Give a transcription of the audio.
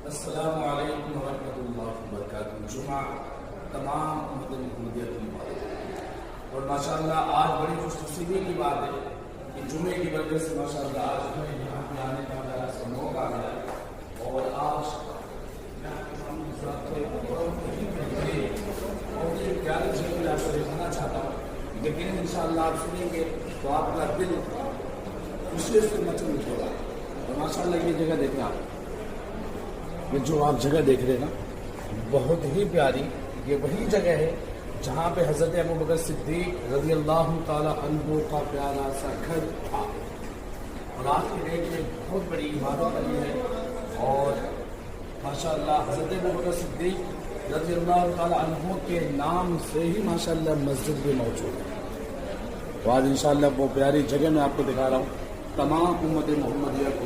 السلام علیکم ورحمۃ اللہ وبرکاتہ۔ جمعہ تمام امت محمدیہ کی مبارک۔ اور ماشاءاللہ آج بڑی خوش نصیبی کی بات ہے کہ جمعے کی وجہ سے ماشاءاللہ آج ہمیں یہاں پہ آنے کا میرا ایسا موقع ملا، اور آج پیارے جی میں آپ کو دکھانا چاہتا ہوں، لیکن انشاءاللہ آپ سنیں گے تو آپ کا دل خوشی سے مچل اٹھے گا۔ اور ماشاءاللہ یہ جگہ دیکھیں آپ، یہ جو آپ جگہ دیکھ رہے ہیں نا، بہت ہی پیاری، یہ وہی جگہ ہے جہاں پہ حضرت ابوبکر صدیق رضی اللہ تعالی عنہ کا پیارا سا گھر تھا، اور آج کی ڈیٹ میں بہت بڑی عمارت بنی ہے، اور ماشاءاللہ حضرت ابوبکر صدیق رضی اللہ تعالی عنہ کے نام سے ہی ماشاءاللہ مسجد بھی موجود ہے۔ تو آج انشاءاللہ وہ پیاری جگہ میں آپ کو دکھا رہا ہوں، تمام امت محمدیہ کو